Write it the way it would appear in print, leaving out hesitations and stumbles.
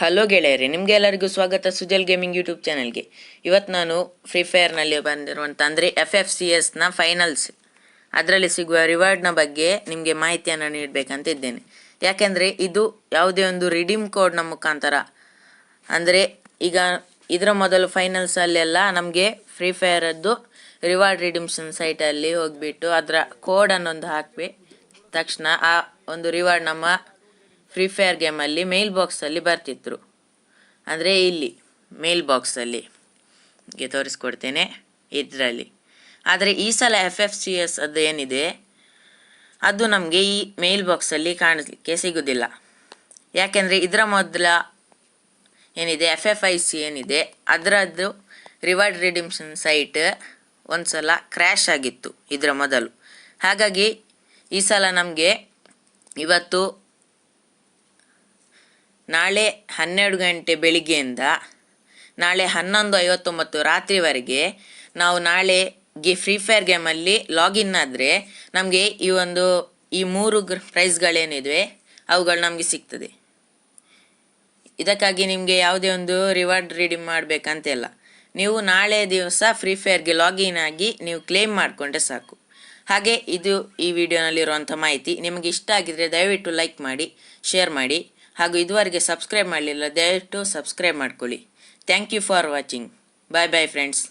Hello ಗೆಳೆಯರಿ, ನಿಮಗೆಲ್ಲರಿಗೂ ಸ್ವಾಗತ Sujal gaming YouTube ಚಾನಲ್ಗೆ. ಇವತ್ತು ನಾನು ಫ್ರೀ ಫೈರ್ನಲ್ಲಿ ಬಂದಿರುವಂಥ ಅಂದರೆ FFCSನ ಫೈನಲ್ಸ್ ಅದರಲ್ಲಿ ಸಿಗುವ ರಿವಾರ್ಡ್ನ ಬಗ್ಗೆ ನಿಮಗೆ ಮಾಹಿತಿಯನ್ನು ನೀಡಬೇಕಂತ ಇದ್ದೇನೆ. ಯಾಕೆಂದರೆ ಇದು ಯಾವುದೇ ಒಂದು ರಿಡೀಮ್ ಕೋಡ್ನ ಮುಖಾಂತರ, ಅಂದರೆ ಈಗ ಇದರ ಮೊದಲು ಫೈನಲ್ಸಲ್ಲೆಲ್ಲ ನಮಗೆ ಫ್ರೀ ಫೈರದ್ದು ರಿವಾರ್ಡ್ ರಿಡೀಮ್ಷನ್ ಸೈಟಲ್ಲಿ ಹೋಗಿಬಿಟ್ಟು ಅದರ ಕೋಡನ್ನೊಂದು ಹಾಕಿ ತಕ್ಷಣ ಆ ಒಂದು ರಿವಾರ್ಡ್ ನಮ್ಮ ಫ್ರೀ ಫೈರ್ ಗೇಮಲ್ಲಿ ಮೇಲ್ ಬಾಕ್ಸಲ್ಲಿ ಬರ್ತಿದ್ರು. ಅಂದರೆ ಇಲ್ಲಿ ಮೇಲ್ ಬಾಕ್ಸಲ್ಲಿ ತೋರಿಸ್ಕೊಡ್ತೇನೆ ಇದರಲ್ಲಿ. ಆದರೆ ಈ ಸಲ FFCS ಅದು ಏನಿದೆ ಅದು ನಮಗೆ ಈ ಮೇಲ್ ಬಾಕ್ಸಲ್ಲಿ ಕಾಣಲಿಕ್ಕೆ ಸಿಗೋದಿಲ್ಲ. ಯಾಕೆಂದರೆ ಇದರ ಮೊದಲ ಏನಿದೆ FFIC ಏನಿದೆ ಅದರದ್ದು ರಿವಾರ್ಡ್ ರಿಡೀಮ್ಷನ್ ಸೈಟ್ ಒಂದು ಸಲ ಕ್ರ್ಯಾಶ್ ಆಗಿತ್ತು ಇದರ ಮೊದಲು. ಹಾಗಾಗಿ ಈ ಸಲ ನಮಗೆ ಇವತ್ತು ನಾಳೆ 12 ಗಂಟೆ ಬೆಳಿಗ್ಗೆಯಿಂದ ನಾಳೆ 11:59 ರಾತ್ರಿವರೆಗೆ ನಾವು ನಾಳೆ ಫ್ರೀ ಫೈರ್ ಗೇಮಲ್ಲಿ ಲಾಗಿನ್ ಆದರೆ ನಮಗೆ ಈ ಮೂರು ಪ್ರೈಸ್ಗಳೇನಿವೆ ಅವುಗಳು ನಮಗೆ ಸಿಗ್ತದೆ. ಇದಕ್ಕಾಗಿ ನಿಮಗೆ ಯಾವುದೇ ಒಂದು ರಿವಾರ್ಡ್ ರಿಡೀಮ್ ಮಾಡಬೇಕಂತಿಲ್ಲ. ನೀವು ನಾಳೆ ದಿವಸ ಫ್ರೀ ಫೈರ್ಗೆ ಲಾಗಿನ್ ಆಗಿ ನೀವು ಕ್ಲೇಮ್ ಮಾಡಿಕೊಂಡ್ರೆ ಸಾಕು. ಹಾಗೆ ಇದು ಈ ವಿಡಿಯೋನಲ್ಲಿರುವಂಥ ಮಾಹಿತಿ ನಿಮಗೆ ಇಷ್ಟ ಆಗಿದರೆ ದಯವಿಟ್ಟು ಲೈಕ್ ಮಾಡಿ, ಶೇರ್ ಮಾಡಿ, ಹಾಗೂ ಇದುವರೆಗೆ ಸಬ್ಸ್ಕ್ರೈಬ್ ಮಾಡಲಿಲ್ಲ ದಯವಿಟ್ಟು ಸಬ್ಸ್ಕ್ರೈಬ್ ಮಾಡ್ಕೊಳ್ಳಿ. Thank you for watching. Bye bye friends.